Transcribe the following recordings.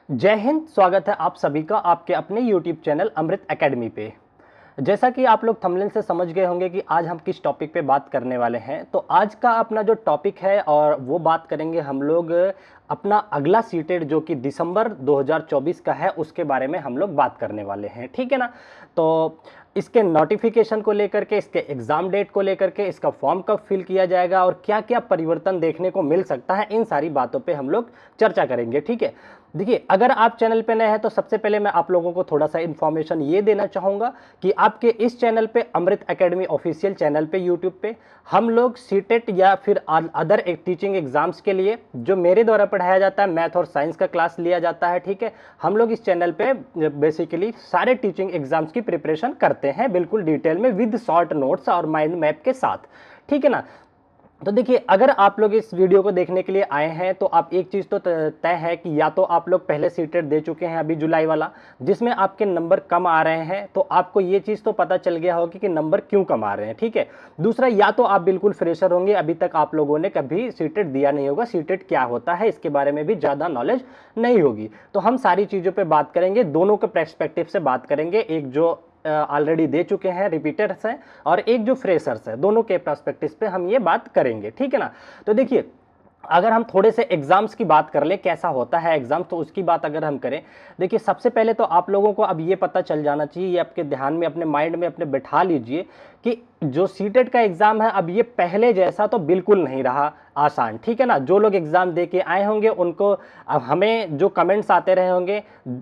जय हिंद। स्वागत है आप सभी का आपके अपने YouTube चैनल अमृत एकेडमी पे। जैसा कि आप लोग थंबनेल से समझ गए होंगे कि आज हम किस टॉपिक पे बात करने वाले हैं, तो आज का अपना जो टॉपिक है और वो बात करेंगे हम लोग अपना अगला सीटेट जो कि दिसंबर 2024 का है, उसके बारे में हम लोग बात करने वाले हैं। ठीक है ना। तो इसके नोटिफिकेशन को लेकर के, इसके एग्ज़ाम डेट को लेकर के, इसका फॉर्म कब फिल किया जाएगा और क्या क्या परिवर्तन देखने को मिल सकता है, इन सारी बातों पे हम लोग चर्चा करेंगे। ठीक है। देखिए, अगर आप चैनल पे नए हैं तो सबसे पहले मैं आप लोगों को थोड़ा सा इन्फॉर्मेशन ये देना चाहूँगा कि आपके इस चैनल पे, अमृत एकेडमी ऑफिशियल चैनल पे यूट्यूब पे, हम लोग सीटेट या फिर अदर टीचिंग एग्जाम्स के लिए जो मेरे द्वारा पढ़ाया जाता है, मैथ और साइंस का क्लास लिया जाता है। ठीक है। हम लोग इस चैनल पे बेसिकली सारे टीचिंग एग्जाम्स की प्रिपरेशन करते हैं, बिल्कुल डिटेल में, विद शॉर्ट नोट्स और माइंड मैप के साथ। ठीक है ना। तो देखिए, अगर आप लोग इस वीडियो को देखने के लिए आए हैं तो आप एक चीज़ तो तय है कि या तो आप लोग पहले सीटेट दे चुके हैं अभी जुलाई वाला, जिसमें आपके नंबर कम आ रहे हैं, तो आपको ये चीज़ तो पता चल गया होगा कि नंबर क्यों कम आ रहे हैं। ठीक है। दूसरा, या तो आप बिल्कुल फ्रेशर होंगे, अभी तक आप लोगों ने कभी सीटेट दिया नहीं होगा, सीटेट क्या होता है इसके बारे में भी ज़्यादा नॉलेज नहीं होगी। तो हम सारी चीज़ों पर बात करेंगे, दोनों के पर्सपेक्टिव से बात करेंगे, एक जो ऑलरेडी दे चुके हैं रिपीटर्स हैं और एक जो फ्रेशर्स है, दोनों के पर्सपेक्टिव पे हम ये बात करेंगे। ठीक है ना। तो देखिए, अगर हम थोड़े से एग्जाम्स की बात कर ले, कैसा होता है एग्जाम, तो उसकी बात अगर हम करें, देखिए सबसे पहले तो आप लोगों को अब ये पता चल जाना चाहिए, ये आपके ध्यान में, अपने माइंड में अपने बैठा लीजिए कि जो सीटेट का एग्जाम है अब ये पहले जैसा तो बिल्कुल नहीं रहा आसान। ठीक है ना। जो लोग एग्जाम दे के आए होंगे उनको, अब हमें जो कमेंट्स आते रहे होंगे,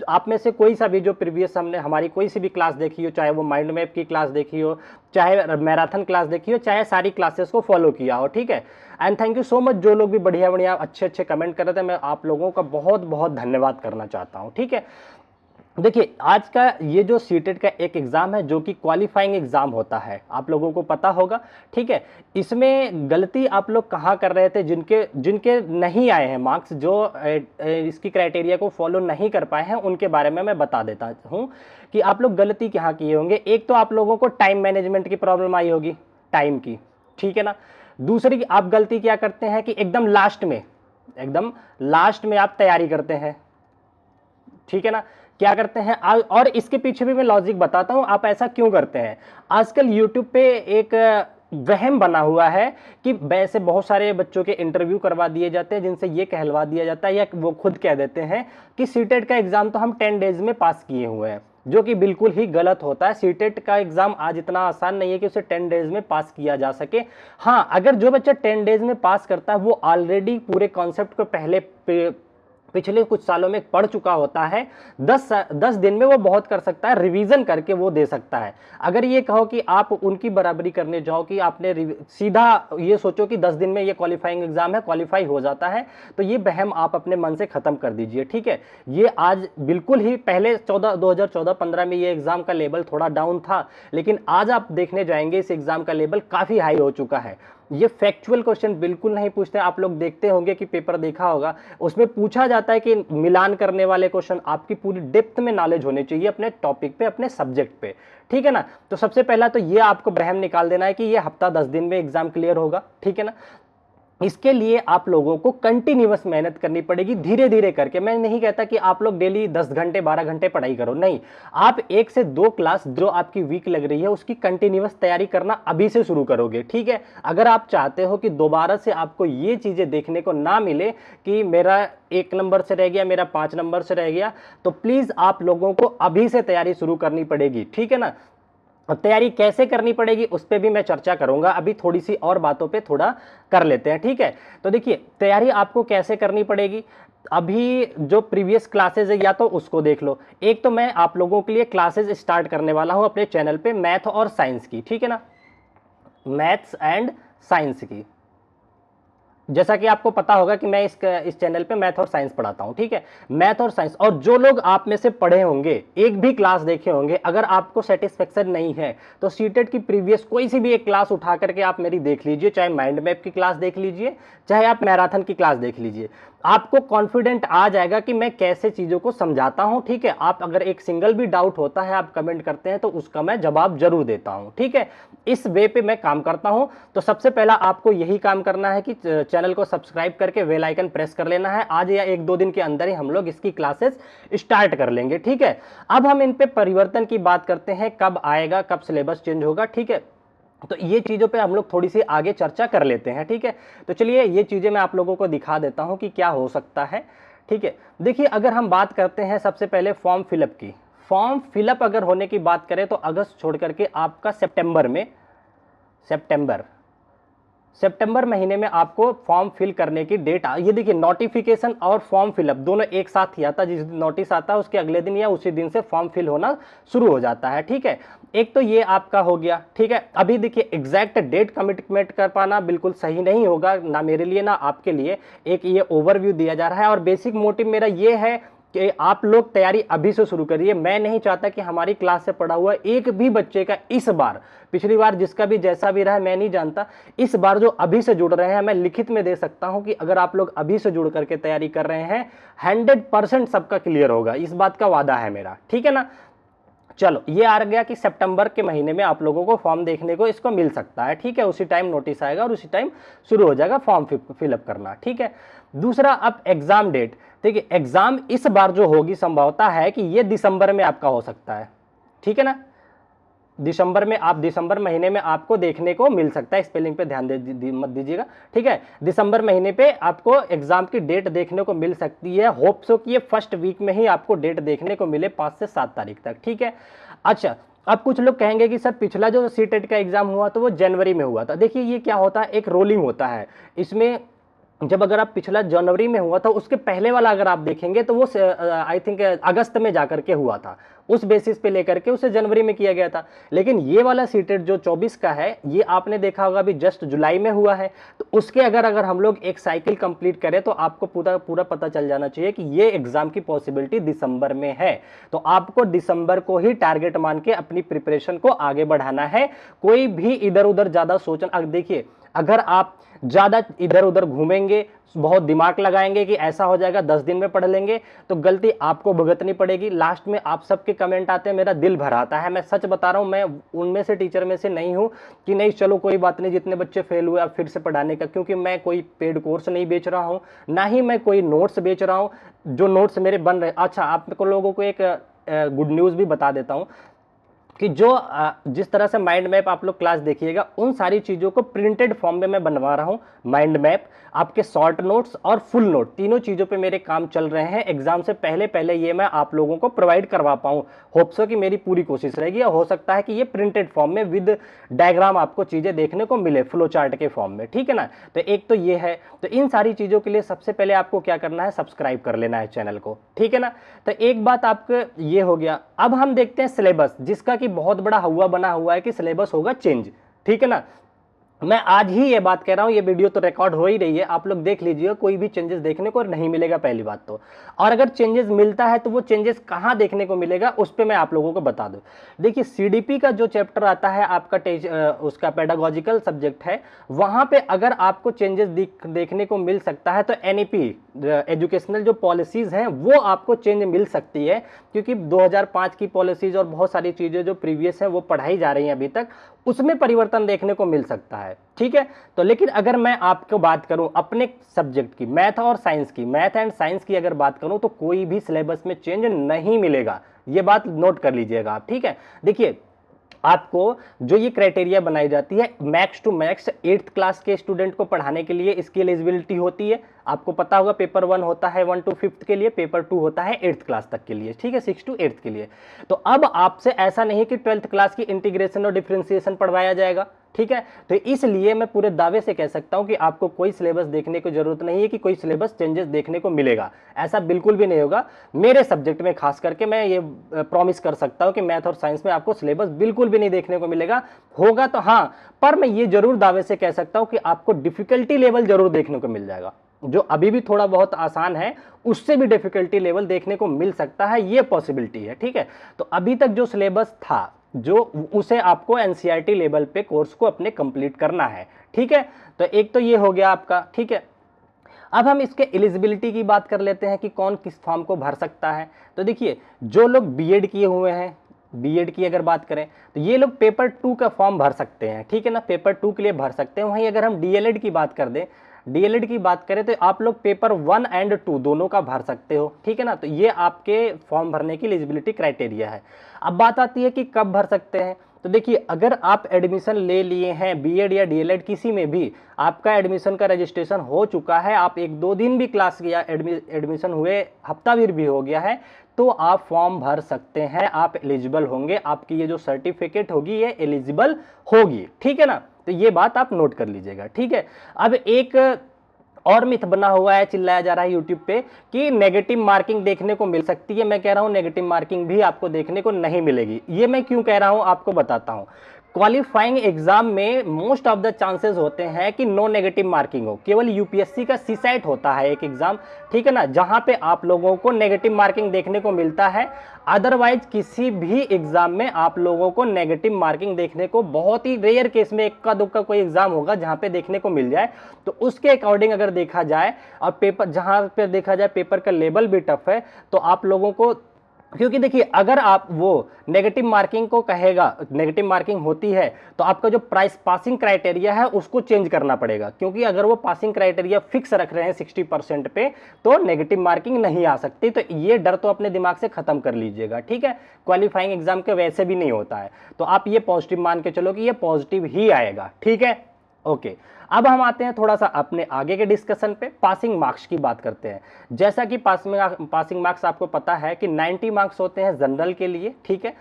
आप में से कोई सा भी जो प्रीवियस हमने हमारी कोई सी भी क्लास देखी हो, चाहे वो माइंड मैप की क्लास देखी हो, चाहे मैराथन क्लास देखी हो, चाहे सारी क्लासेस को फॉलो किया हो। ठीक है। And thank you so much, जो लोग भी बढ़िया बढ़िया अच्छे अच्छे कमेंट कर रहे थे, मैं आप लोगों का बहुत बहुत धन्यवाद करना चाहता हूँ। ठीक है। देखिए, आज का ये जो सीटेट का एक एग्जाम है जो कि क्वालिफाइंग एग्जाम होता है, आप लोगों को पता होगा। ठीक है। इसमें गलती आप लोग कहाँ कर रहे थे, जिनके जिनके नहीं आए हैं मार्क्स, जो इसकी क्राइटेरिया को फॉलो नहीं कर पाए हैं, उनके बारे में मैं बता देता हूँ कि आप लोग गलती कहाँ किए होंगे। एक तो आप लोगों को टाइम मैनेजमेंट की प्रॉब्लम आई होगी, टाइम की। ठीक है ना। दूसरी, आप गलती क्या करते हैं कि एकदम लास्ट में आप तैयारी करते हैं। ठीक है ना। क्या करते हैं और इसके पीछे भी मैं लॉजिक बताता हूं, आप ऐसा क्यों करते हैं। आजकल यूट्यूब पे एक वहम बना हुआ है कि वैसे बहुत सारे बच्चों के इंटरव्यू करवा दिए जाते हैं, जिनसे ये कहलवा दिया जाता है या वो खुद कह देते हैं कि सीटेट का एग्जाम तो हम 10 डेज में पास किए हुए हैं, जो कि बिल्कुल ही गलत होता है। सीटेट का एग्जाम आज इतना आसान नहीं है कि उसे 10 डेज में पास किया जा सके। हाँ, अगर जो बच्चा 10 डेज में पास करता है वो ऑलरेडी पूरे कॉन्सेप्ट को पहले पिछले कुछ सालों में पढ़ चुका होता है, 10 दिन में वो बहुत कर सकता है, रिवीजन करके वो दे सकता है। अगर ये कहो कि आप उनकी बराबरी करने जाओ कि आपने सीधा ये सोचो कि 10 दिन में ये क्वालिफाइंग एग्जाम है, क्वालिफाई हो जाता है, तो ये वहम आप अपने मन से खत्म कर दीजिए। ठीक है। ये आज बिल्कुल ही, पहले 2014-15 में ये एग्जाम का लेवल थोड़ा डाउन था, लेकिन आज आप देखने जाएंगे इस एग्जाम का लेवल काफी हाई हो चुका है। ये फैक्चुअल क्वेश्चन बिल्कुल नहीं पूछते। आप लोग देखते होंगे कि पेपर देखा होगा, उसमें पूछा जाता है कि मिलान करने वाले क्वेश्चन, आपकी पूरी डेप्थ में नॉलेज होनी चाहिए अपने टॉपिक पे, अपने सब्जेक्ट पे। ठीक है ना। तो सबसे पहला तो ये आपको वहम निकाल देना है कि ये हफ्ता 10 दिन में एग्जाम क्लियर होगा। ठीक है ना। इसके लिए आप लोगों को कंटिन्यूअस मेहनत करनी पड़ेगी, धीरे धीरे करके। मैं नहीं कहता कि आप लोग डेली 10 घंटे 12 घंटे पढ़ाई करो, नहीं। आप 1 से 2 क्लास जो आपकी वीक लग रही है उसकी कंटिन्यूअस तैयारी करना अभी से शुरू करोगे। ठीक है। अगर आप चाहते हो कि दोबारा से आपको ये चीजें देखने को ना मिले कि मेरा 1 नंबर से रह गया, मेरा 5 नंबर से रह गया, तो प्लीज आप लोगों को अभी से तैयारी शुरू करनी पड़ेगी। ठीक है ना। और तैयारी कैसे करनी पड़ेगी उस पर भी मैं चर्चा करूंगा, अभी थोड़ी सी और बातों पे थोड़ा कर लेते हैं। ठीक है। तो देखिए, तैयारी आपको कैसे करनी पड़ेगी, अभी जो प्रीवियस क्लासेस है या तो उसको देख लो। एक तो मैं आप लोगों के लिए क्लासेस स्टार्ट करने वाला हूं अपने चैनल पे, मैथ और साइंस की। ठीक है ना। मैथ्स एंड साइंस की, जैसा कि आपको पता होगा कि मैं इस चैनल पे मैथ और साइंस पढ़ाता हूं। ठीक है। मैथ और साइंस, और जो लोग आप में से पढ़े होंगे, एक भी क्लास देखे होंगे, अगर आपको सेटिस्फेक्शन नहीं है तो सीटेट की प्रीवियस कोई सी भी एक क्लास उठा करके आप मेरी देख लीजिए, चाहे माइंड मैप की क्लास देख लीजिए, चाहे आप मैराथन की क्लास देख लीजिए। आपको कॉन्फिडेंट आ जाएगा कि मैं कैसे चीज़ों को समझाता हूं। ठीक है, आप अगर एक सिंगल भी डाउट होता है आप कमेंट करते हैं तो उसका मैं जवाब जरूर देता हूं। ठीक है, इस वे पे मैं काम करता हूं। तो सबसे पहला आपको यही काम करना है कि चैनल को सब्सक्राइब करके बेल आइकन प्रेस कर लेना है। आज या 1-2 दिन के अंदर ही हम लोग इसकी क्लासेस स्टार्ट कर लेंगे। ठीक है, अब हम इन पे परिवर्तन की बात करते हैं, कब आएगा, कब सिलेबस चेंज होगा। ठीक है, तो ये चीज़ों पे हम लोग थोड़ी सी आगे चर्चा कर लेते हैं। ठीक है, तो चलिए ये चीज़ें मैं आप लोगों को दिखा देता हूं कि क्या हो सकता है। ठीक है, देखिए अगर हम बात करते हैं सबसे पहले फॉर्म फिलअप की, फॉर्म फिलअप अगर होने की बात करें तो अगस्त छोड़ करके आपका सितंबर महीने में आपको फॉर्म फिल करने की डेट ये देखिए, नोटिफिकेशन और फॉर्म फिलअप दोनों एक साथ ही आता है। जिस दिन नोटिस आता है उसके अगले दिन या उसी दिन से फॉर्म फिल होना शुरू हो जाता है। ठीक है, एक तो ये आपका हो गया। ठीक है, अभी देखिए एग्जैक्ट डेट कमिटमेंट कर पाना बिल्कुल सही नहीं होगा, ना मेरे लिए ना आपके लिए। एक ये ओवरव्यू दिया जा रहा है और बेसिक मोटिव मेरा ये है कि आप लोग तैयारी अभी से शुरू करिए। मैं नहीं चाहता कि हमारी क्लास से पढ़ा हुआ एक भी बच्चे का इस बार, पिछली बार जिसका भी जैसा भी रहा है मैं नहीं जानता, इस बार जो अभी से जुड़ रहे हैं मैं लिखित में दे सकता हूं कि अगर आप लोग अभी से जुड़ करके तैयारी कर रहे हैं 100% सबका क्लियर होगा, इस बात का वादा है मेरा। ठीक है ना, चलो ये आ गया कि सितंबर के महीने में आप लोगों को फॉर्म देखने को इसको मिल सकता है। ठीक है, उसी टाइम नोटिस आएगा और उसी टाइम शुरू हो जाएगा फॉर्म फिलअप करना। ठीक है, दूसरा अब एग्जाम डेट। देखिए एग्जाम इस बार जो होगी संभवता है कि ये दिसंबर में आपका हो सकता है। ठीक है ना, दिसंबर महीने में आपको देखने को मिल सकता है। स्पेलिंग पे ध्यान मत दीजिएगा। ठीक है, दिसंबर महीने पे आपको एग्जाम की डेट देखने को मिल सकती है। होप सो कि ये फर्स्ट वीक में ही आपको डेट देखने को मिले 5 से 7 तारीख तक। ठीक है, अच्छा अब कुछ लोग कहेंगे कि सर पिछला जो सीटेट का एग्जाम हुआ तो वो जनवरी में हुआ था। देखिए ये क्या होता है, एक रोलिंग होता है इसमें। जब अगर आप पिछला जनवरी में हुआ था उसके पहले वाला अगर आप देखेंगे तो वो आई थिंक अगस्त में जाकर के हुआ था, उस बेसिस पे लेकर के उसे जनवरी में किया गया था। लेकिन ये वाला सीटेट जो 24 का है ये आपने देखा होगा अभी जस्ट जुलाई में हुआ है। तो उसके अगर हम लोग एक साइकिल कंप्लीट करें तो आपको पूरा पता चल जाना चाहिए कि ये एग्जाम की पॉसिबिलिटी दिसंबर में है। तो आपको दिसंबर को ही टारगेट मान के अपनी प्रिपरेशन को आगे बढ़ाना है। कोई भी इधर उधर ज्यादा सोचना, देखिए अगर आप ज्यादा इधर उधर घूमेंगे, बहुत दिमाग लगाएंगे कि ऐसा हो जाएगा 10 दिन में पढ़ लेंगे, तो गलती आपको भुगतनी पड़ेगी। लास्ट में आप सबके कमेंट आते हैं, मेरा दिल भर आता है। मैं सच बता रहा हूं, मैं उनमें से टीचर में से नहीं हूं कि नहीं चलो कोई बात नहीं, जितने बच्चे फेल हुए अब फिर से पढ़ाने का, क्योंकि मैं कोई पेड कोर्स नहीं बेच रहा हूं, ना ही मैं कोई नोट्स बेच रहा हूं। जो नोट्स मेरे बन रहे, अच्छा आप लोगों को एक गुड न्यूज भी बता देता हूं कि जो जिस तरह से माइंड मैप आप लोग क्लास देखिएगा उन सारी चीज़ों को प्रिंटेड फॉर्म में मैं बनवा रहा हूँ। माइंड मैप, आपके शॉर्ट नोट्स और फुल नोट, तीनों चीज़ों पे मेरे काम चल रहे हैं। एग्जाम से पहले पहले ये मैं आप लोगों को प्रोवाइड करवा पाऊँ, होप्स हो कि मेरी पूरी कोशिश रहेगी। और हो सकता है कि ये प्रिंटेड फॉर्म में विद डायग्राम आपको चीज़ें देखने को मिले, फ्लो चार्ट के फॉर्म में। ठीक है ना, तो एक तो ये है। तो इन सारी चीज़ों के लिए सबसे पहले आपको क्या करना है, सब्सक्राइब कर लेना है चैनल को। ठीक है ना, तो एक बात आपको ये हो गया। अब हम देखते हैं सिलेबस, जिसका कि बहुत बड़ा हुआ बना हुआ है कि सिलेबस होगा चेंज। ठीक है ना, मैं आज ही ये बात कह रहा हूं, ये वीडियो तो रिकॉर्ड हो ही रही है, आप लोग देख लीजिए, कोई भी चेंजेस देखने को नहीं मिलेगा पहली बात तो। और अगर चेंजेस मिलता है तो वो चेंजेस कहां देखने को मिलेगा उस पे मैं आप लोगों को बता दूं। देखिए सीडीपी का जो चैप्टर आता है आपका उसका पेडागोजिकल सब्जेक्ट है, वहां पे अगर आपको चेंजेस देखने को मिल सकता है तो एनईपी एजुकेशनल जो पॉलिसीज हैं वो आपको चेंज मिल सकती है, क्योंकि 2005 की पॉलिसीज और बहुत सारी चीजें जो प्रीवियस है वो पढ़ाई जा रही हैं अभी तक, उसमें परिवर्तन देखने को मिल सकता है। ठीक है, तो लेकिन अगर मैं आपको बात करूं अपने सब्जेक्ट की, मैथ और साइंस की, मैथ एंड साइंस की अगर बात करूं तो कोई भी सिलेबस में चेंज नहीं मिलेगा, ये बात नोट कर लीजिएगा आप। ठीक है, देखिए आपको जो ये क्राइटेरिया बनाई जाती है, max to max 8th class के स्टूडेंट को पढ़ाने के लिए इसकी एलिजिबिलिटी होती है। आपको पता होगा पेपर 1 होता है 1 to 5th के लिए, पेपर 2 होता है 8th क्लास तक के लिए। ठीक है, 6 to 8th के लिए। तो अब आपसे ऐसा नहीं कि 12th क्लास की इंटीग्रेशन और डिफरेंशिएशन पढ़वाया जाएगा। ठीक है, तो इसलिए मैं पूरे दावे से कह सकता हूं कि आपको कोई सिलेबस देखने की जरूरत नहीं है कि कोई सिलेबस चेंजेस देखने को मिलेगा, ऐसा बिल्कुल भी नहीं होगा। मेरे सब्जेक्ट में खास करके मैं ये प्रॉमिस कर सकता हूं कि मैथ और साइंस में आपको सिलेबस बिल्कुल भी नहीं देखने को मिलेगा। होगा तो हाँ, पर मैं ये जरूर दावे से कह सकता हूं कि आपको डिफिकल्टी लेवल जरूर देखने को मिल जाएगा। जो अभी भी थोड़ा बहुत आसान है उससे भी डिफिकल्टी लेवल देखने को मिल सकता है, ये पॉसिबिलिटी है। ठीक है, तो अभी तक जो सिलेबस था जो उसे आपको एनसीईआरटी लेवल पे कोर्स को अपने कंप्लीट करना है। ठीक है, तो एक तो ये हो गया आपका। ठीक है, अब हम इसके एलिजिबिलिटी की बात कर लेते हैं कि कौन किस फॉर्म को भर सकता है। तो देखिए, जो लोग बीएड किए हुए हैं, बीएड की अगर बात करें तो ये लोग पेपर 2 का फॉर्म भर सकते हैं, ठीक है ना, पेपर 2 के लिए भर सकते हैं। वहीं अगर हम डीएलएड की बात कर दें, डीएलएड की बात करें तो आप लोग पेपर 1 एंड 2 दोनों का भर सकते हो, ठीक है ना। तो ये आपके फॉर्म भरने की एलिजिबिलिटी क्राइटेरिया है। अब बात आती है कि कब भर सकते हैं। तो देखिए, अगर आप एडमिशन ले लिए हैं बीएड या डीएलएड किसी में भी, आपका एडमिशन का रजिस्ट्रेशन हो चुका है, आप 1-2 दिन भी क्लास किया, एडमिशन हुए हफ्ता भी हो गया है, तो आप फॉर्म भर सकते हैं, आप एलिजिबल होंगे, आपकी ये जो सर्टिफिकेट होगी ये एलिजिबल होगी, ठीक है ना। तो ये बात आप नोट कर लीजिएगा, ठीक है। अब एक और मिथ बना हुआ है, चिल्लाया जा रहा है यूट्यूब पे कि नेगेटिव मार्किंग देखने को मिल सकती है। मैं कह रहा हूं नेगेटिव मार्किंग भी आपको देखने को नहीं मिलेगी। ये मैं क्यों कह रहा हूं आपको बताता हूं। क्वालिफाइंग एग्जाम में मोस्ट ऑफ द चांसेस होते हैं कि नो नेगेटिव मार्किंग हो। केवल यूपीएससी का सीसैट होता है एक एग्जाम, ठीक है ना, जहां पे आप लोगों को नेगेटिव मार्किंग देखने को मिलता है। अदरवाइज किसी भी एग्जाम में आप लोगों को नेगेटिव मार्किंग देखने को बहुत ही रेयर केस में इक्का दुक्का कोई एग्जाम होगा जहां पे देखने को मिल जाए। तो उसके अकॉर्डिंग अगर देखा जाए और पेपर जहां पे देखा जाए पेपर का लेवल भी टफ है, तो आप लोगों को, क्योंकि देखिए अगर आप वो नेगेटिव मार्किंग को कहेगा, नेगेटिव मार्किंग होती है तो आपका जो प्राइस पासिंग क्राइटेरिया है उसको चेंज करना पड़ेगा, क्योंकि अगर वो पासिंग क्राइटेरिया फिक्स रख रहे हैं 60% पे तो नेगेटिव मार्किंग नहीं आ सकती। तो ये डर तो अपने दिमाग से खत्म कर लीजिएगा, ठीक है। क्वालिफाइंग एग्जाम के वैसे भी नहीं होता है, तो आप ये पॉजिटिव मान के चलो कि ये पॉजिटिव ही आएगा, ठीक है, ओके। अब हम आते हैं थोड़ा सा अपने आगे के डिस्कशन पे, पासिंग मार्क्स की बात करते हैं। जैसा कि पासिंग मार्क्स आपको पता है कि 90 मार्क्स होते हैं जनरल के लिए, ठीक है,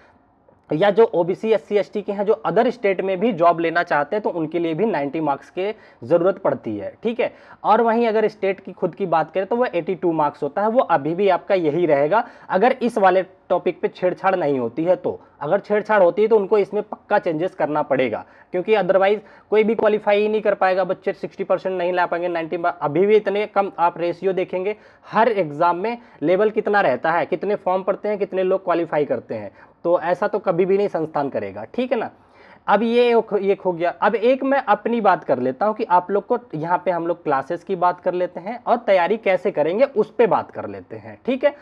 या जो ओबीसी एससी एसटी के हैं जो अदर स्टेट में भी जॉब लेना चाहते हैं तो उनके लिए भी 90 मार्क्स की जरूरत पड़ती है, ठीक है। और वहीं अगर स्टेट की खुद की बात करें तो वो 82 मार्क्स होता है, वो अभी भी आपका यही रहेगा अगर इस वाले टॉपिक पे छेड़छाड़ नहीं होती है। तो अगर छेड़छाड़ होती है तो उनको इसमें पक्का चेंजेस करना पड़ेगा, क्योंकि अदरवाइज कोई भी क्वालिफाई ही नहीं कर पाएगा, बच्चे 60% नहीं ला पाएंगे। 90 अभी भी इतने कम आप रेशियो देखेंगे हर एग्जाम में, लेवल कितना रहता है, कितने फॉर्म पड़ते हैं, कितने लोग क्वालिफाई करते हैं, तो ऐसा तो कभी भी नहीं संस्थान करेगा, ठीक है ना। अब ये एक हो गया। अब एक मैं अपनी बात कर लेता हूं कि आप लोग को यहाँ पे हम लोग क्लासेस की बात कर लेते हैं और तैयारी कैसे करेंगे उस पर बात कर लेते हैं, ठीक है।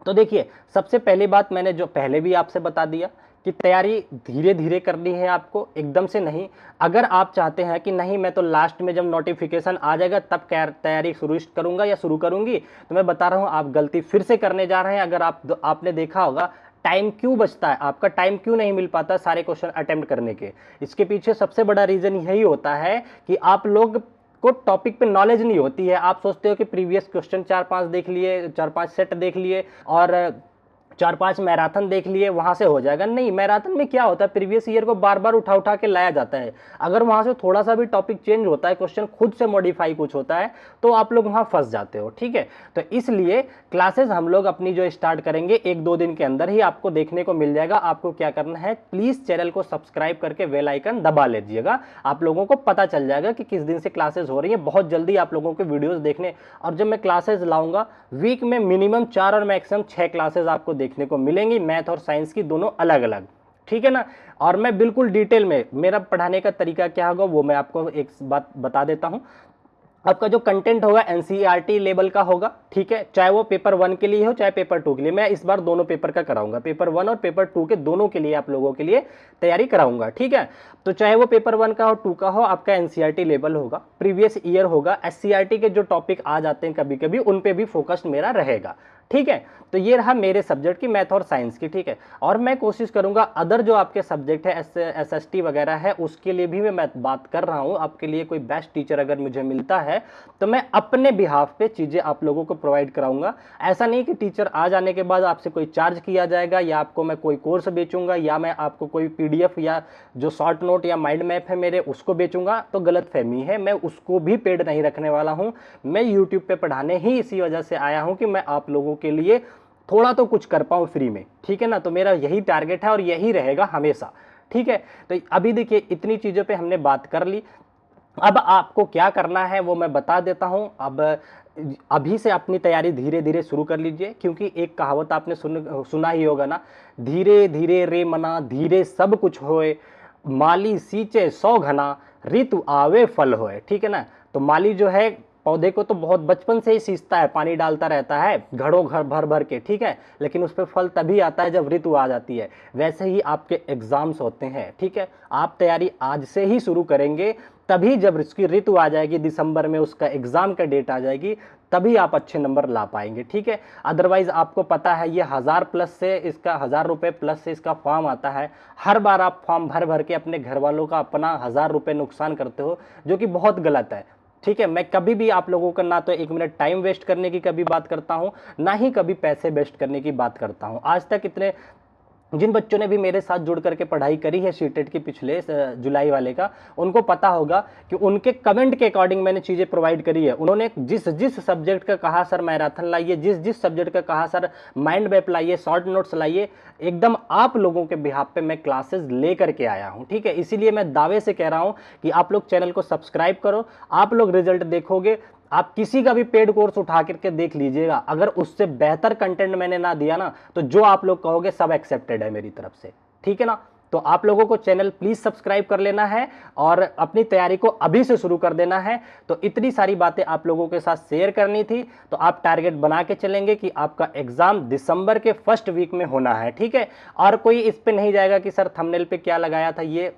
तो देखिए, सबसे पहली बात मैंने जो पहले भी आपसे बता दिया कि तैयारी धीरे धीरे करनी है आपको, एकदम से नहीं। अगर आप चाहते हैं कि नहीं मैं तो लास्ट में जब नोटिफिकेशन आ जाएगा तब तैयारी शुरू करूंगा या शुरू करूंगी, तो मैं बता रहा हूं आप गलती फिर से करने जा रहे हैं। अगर आपने देखा होगा टाइम क्यों बचता है, आपका टाइम क्यों नहीं मिल पाता सारे क्वेश्चन अटेम्प्ट करने के, इसके पीछे सबसे बड़ा रीजन यही होता है कि आप लोग को टॉपिक पे नॉलेज नहीं होती है। आप सोचते हो कि प्रीवियस क्वेश्चन 4-5 देख लिए, 4-5 सेट देख लिए और 4-5 मैराथन देख लिए, वहां से हो जाएगा। नहीं, मैराथन में क्या होता है, प्रीवियस ईयर को बार बार उठा उठा के लाया जाता है। अगर वहां से थोड़ा सा भी टॉपिक चेंज होता है, क्वेश्चन खुद से मॉडिफाई कुछ होता है, तो आप लोग वहां फंस जाते हो, ठीक है। तो इसलिए क्लासेस हम लोग अपनी जो स्टार्ट करेंगे 1-2 दिन के अंदर ही आपको देखने को मिल जाएगा। आपको क्या करना है, प्लीज चैनल को सब्सक्राइब करके बेल आइकन दबा लीजिएगा, आप लोगों को पता चल जाएगा कि किस दिन से क्लासेस हो रही है। बहुत जल्दी आप लोगों के वीडियोस देखने, और जब मैं क्लासेस लाऊंगा वीक में मिनिमम 4 और मैक्सिमम 6 क्लासेस आपको देखने को मिलेंगी, मैथ और साइंस की दोनों अलग अलग, ठीक है ना। और मैं बिल्कुल डिटेल में मेरा पढ़ाने का तरीका क्या होगा वो मैं आपको एक बात बता देता हूं। आपका जो कंटेंट होगा एनसीईआरटी लेवल का होगा, ठीक है, चाहे वो पेपर 1 के लिए हो चाहे पेपर 2 के लिए। मैं इस बार दोनों पेपर का कराऊंगा, पेपर 1 और पेपर 2 के दोनों के लिए आप लोगों के लिए तैयारी कराऊंगा, ठीक है। तो चाहे वो पेपर 1 का हो 2 का हो, आपका एनसीईआरटी लेवल होगा, प्रीवियस ईयर होगा, एससीईआरटी के जो टॉपिक आ जाते हैं कभी कभी उन पे भी फोकस मेरा रहेगा, ठीक है। तो ये रहा मेरे सब्जेक्ट की, मैथ और साइंस की, ठीक है। और मैं कोशिश करूंगा अदर जो आपके सब्जेक्ट है एसएसटी वगैरह है उसके लिए भी मैं बात कर रहा हूं। आपके लिए कोई बेस्ट टीचर अगर मुझे मिलता है तो मैं अपने बिहाफ पे चीजें आप लोगों को प्रोवाइड कराऊंगा। ऐसा नहीं कि टीचर आ जाने के बाद आपसे कोई चार्ज किया जाएगा या आपको मैं कोई कोर्स बेचूंगा या मैं आपको कोई पीडीएफ या जो शॉर्ट नोट या माइंड मैप है मेरे उसको बेचूंगा, तो गलत फहमी है। मैं उसको भी पेड नहीं रखने वाला हूं। मैं यूट्यूब पे पढ़ाने ही इसी वजह से आया हूं कि मैं आप लोगों के लिए थोड़ा तो कुछ कर पाऊं फ्री में, ठीक है ना। तो मेरा यही टारगेट है और यही रहेगा हमेशा, ठीक है। तो अभी देखिए इतनी चीजों पे हमने बात कर ली। अब आपको क्या करना है वो मैं बता देता हूं। अब अभी से अपनी तैयारी धीरे धीरे शुरू कर लीजिए, क्योंकि एक कहावत आपने सुना ही होगा ना, धीरे धीरे रे मना धीरे सब कुछ होए, माली सींचे 100 घना ऋतु आवे फल होए, ठीक है ना। तो माली जो है पौधे को तो बहुत बचपन से ही सींचता है, पानी डालता रहता है घड़ों घर भर भर के, ठीक है, लेकिन उस पर फल तभी आता है जब ऋतु आ जाती है। वैसे ही आपके एग्जाम्स होते हैं, ठीक है। आप तैयारी आज से ही शुरू करेंगे, तभी जब इसकी ऋतु आ जाएगी, दिसंबर में उसका एग्जाम का डेट आ जाएगी, तभी आप अच्छे नंबर ला पाएंगे, ठीक है। अदरवाइज आपको पता है ये 1000 प्लस से इसका 1000 रुपये प्लस से इसका फॉर्म आता है। हर बार आप फॉर्म भर भर के अपने घर वालों का अपना 1000 रुपये नुकसान करते हो, जो कि बहुत गलत है, ठीक है। मैं कभी भी आप लोगों का ना तो 1 मिनट टाइम वेस्ट करने की कभी बात करता हूं, ना ही कभी पैसे वेस्ट करने की बात करता हूं। आज तक इतने जिन बच्चों ने भी मेरे साथ जुड़ करके पढ़ाई करी है सीटेट के पिछले जुलाई वाले का, उनको पता होगा कि उनके कमेंट के अकॉर्डिंग मैंने चीज़ें प्रोवाइड करी है। उन्होंने जिस जिस सब्जेक्ट का कहा सर मैराथन लाइए, जिस जिस सब्जेक्ट का कहा सर माइंड मैप लाइए, शॉर्ट नोट्स लाइए, एकदम आप लोगों के बिहाफ पे मैं क्लासेस ले करके आया हूँ, ठीक है। इसीलिए मैं दावे से कह रहा हूँ कि आप लोग चैनल को सब्सक्राइब करो, आप लोग रिजल्ट देखोगे। आप किसी का भी पेड कोर्स उठा करके देख लीजिएगा, अगर उससे बेहतर कंटेंट मैंने ना दिया ना, तो जो आप लोग कहोगे सब एक्सेप्टेड है मेरी तरफ से, ठीक है ना। तो आप लोगों को चैनल प्लीज सब्सक्राइब कर लेना है और अपनी तैयारी को अभी से शुरू कर देना है। तो इतनी सारी बातें आप लोगों के साथ शेयर करनी थी। तो आप टारगेट बना के चलेंगे कि आपका एग्जाम दिसंबर के फर्स्ट वीक में होना है, ठीक है। और कोई इस पे नहीं जाएगा कि सर थंबनेल पे क्या लगाया था, ये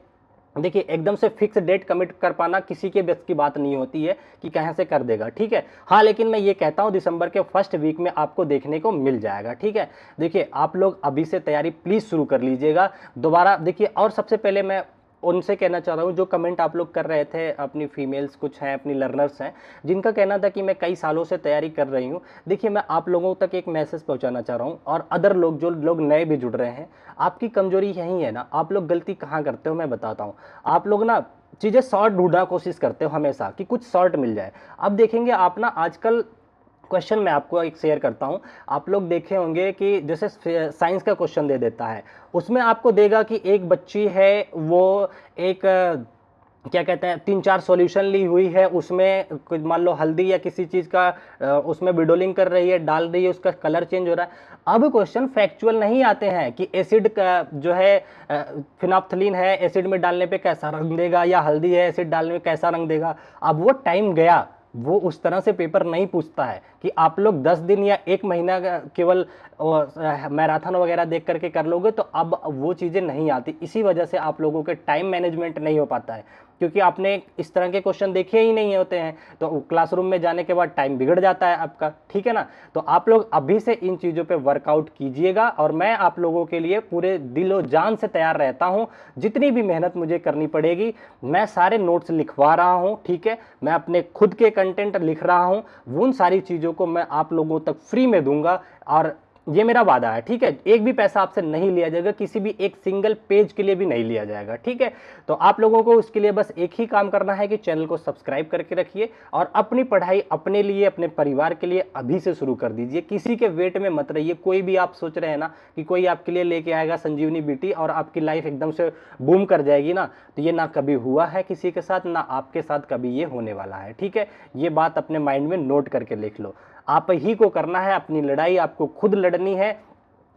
देखिए एकदम से फिक्स डेट कमिट कर पाना किसी के बस की बात नहीं होती है कि कहां से कर देगा, ठीक है। हाँ, लेकिन मैं ये कहता हूं दिसंबर के फर्स्ट वीक में आपको देखने को मिल जाएगा, ठीक है। देखिए आप लोग अभी से तैयारी प्लीज शुरू कर लीजिएगा दोबारा। देखिए और सबसे पहले मैं उनसे कहना चाह रहा हूँ, जो कमेंट आप लोग कर रहे थे, अपनी फीमेल्स कुछ हैं, अपनी लर्नर्स हैं, जिनका कहना था कि मैं कई सालों से तैयारी कर रही हूँ। देखिए मैं आप लोगों तक एक मैसेज पहुँचाना चाह रहा हूँ, और अदर लोग जो लोग नए भी जुड़ रहे हैं, आपकी कमजोरी यही है ना। आप लोग गलती कहाँ करते हो मैं बताता हूँ। आप लोग ना चीज़ें शॉर्ट ढूंढना कोशिश करते हो हमेशा कि कुछ शॉर्ट मिल जाए। अब देखेंगे आप ना आजकल क्वेश्चन मैं आपको एक शेयर करता हूं, आप लोग देखे होंगे कि जैसे साइंस का क्वेश्चन दे देता है, उसमें आपको देगा कि एक बच्ची है, वो एक क्या कहते हैं 3-4 सॉल्यूशन ली हुई है, उसमें कुछ मान लो हल्दी या किसी चीज़ का उसमें बिडोलिंग कर रही है, डाल रही है, उसका कलर चेंज हो रहा है। अब क्वेश्चन फैक्चुअल नहीं आते हैं कि एसिड का जो है फिनोप्थलीन है, एसिड में डालने पे कैसा रंग देगा, या हल्दी है एसिड डालने में कैसा रंग देगा। अब वो टाइम गया, वो उस तरह से पेपर नहीं पूछता है कि आप लोग 10 दिन या 1 महीना केवल मैराथन वगैरह देख करके कर लोगे, तो अब वो चीज़ें नहीं आती। इसी वजह से आप लोगों के टाइम मैनेजमेंट नहीं हो पाता है, क्योंकि आपने इस तरह के क्वेश्चन देखे ही नहीं होते हैं, तो क्लासरूम में जाने के बाद टाइम बिगड़ जाता है आपका, ठीक है ना। तो आप लोग अभी से इन चीज़ों पे वर्कआउट कीजिएगा, और मैं आप लोगों के लिए पूरे दिलो जान से तैयार रहता हूं। जितनी भी मेहनत मुझे करनी पड़ेगी, मैं सारे नोट्स लिखवा रहा हूं, ठीक है। मैं अपने खुद के कंटेंट लिख रहा हूं, उन सारी चीज़ों को मैं आप लोगों तक फ्री में दूंगा, और ये मेरा वादा है, ठीक है। एक भी पैसा आपसे नहीं लिया जाएगा, किसी भी एक सिंगल पेज के लिए भी नहीं लिया जाएगा, ठीक है। तो आप लोगों को उसके लिए बस एक ही काम करना है कि चैनल को सब्सक्राइब करके रखिए, और अपनी पढ़ाई अपने लिए, अपने परिवार के लिए अभी से शुरू कर दीजिए। किसी के वेट में मत रहिए। कोई भी आप सोच रहे हैं ना कि कोई आपके लिए लेके आएगा संजीवनी बीटी और आपकी लाइफ एकदम से बूम कर जाएगी ना, तो ये ना कभी हुआ है किसी के साथ, ना आपके साथ कभी ये होने वाला है, ठीक है। ये बात अपने माइंड में नोट करके लिख लो। आप ही को करना है अपनी लड़ाई, आपको खुद लड़नी है।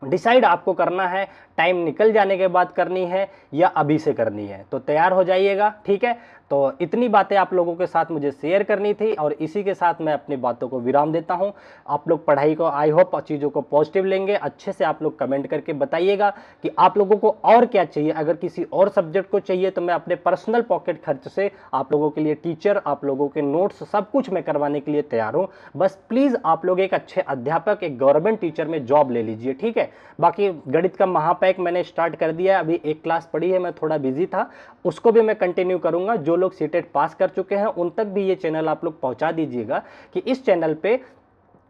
डिसाइड आपको करना है, टाइम निकल जाने के बाद करनी है या अभी से करनी है। तो तैयार हो जाइएगा, ठीक है। तो इतनी बातें आप लोगों के साथ मुझे शेयर करनी थी, और इसी के साथ मैं अपनी बातों को विराम देता हूं। आप लोग पढ़ाई को आई होप चीज़ों को पॉजिटिव लेंगे। अच्छे से आप लोग कमेंट करके बताइएगा कि आप लोगों को और क्या चाहिए। अगर किसी और सब्जेक्ट को चाहिए तो मैं अपने पर्सनल पॉकेट खर्च से आप लोगों के लिए टीचर, आप लोगों के नोट्स, सब कुछ मैं करवाने के लिए तैयार हूँ। बस प्लीज़ आप लोग एक अच्छे अध्यापक, एक गवर्नमेंट टीचर में जॉब ले लीजिए, ठीक है। बाकी गणित का महापैक मैंने स्टार्ट कर दिया है, अभी एक क्लास पढ़ी है, मैं थोड़ा बिजी था, उसको भी मैं कंटिन्यू करूंगा। जो लोग सीटेट पास कर चुके हैं उन तक भी ये चैनल आप लोग पहुंचा दीजिएगा कि इस चैनल पे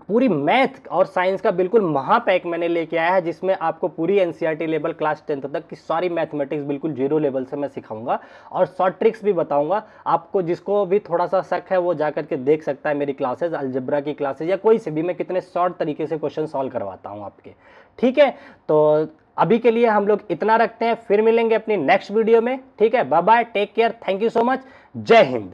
पूरी मैथ और साइंस का बिल्कुल महापैक मैंने लेके आया है, जिसमें आपको पूरी एनसीईआरटी लेवल क्लास 10th तक की सारी मैथमेटिक्स बिल्कुल 0 लेवल से मैं सिखाऊंगा, और शॉर्ट ट्रिक्स भी बताऊंगा। आपको जिसको भी थोड़ा सा शक है वो जाकर के देख सकता है मेरी क्लासेज, अलजेब्रा की क्लासेज या कोई से भी, मैं कितने शॉर्ट तरीके से क्वेश्चन सॉल्व करवाता हूँ आपके, ठीक है। तो अभी के लिए हम लोग इतना रखते हैं, फिर मिलेंगे अपनी नेक्स्ट वीडियो में, ठीक है। Bye bye, take care, thank you so much, जय हिंद।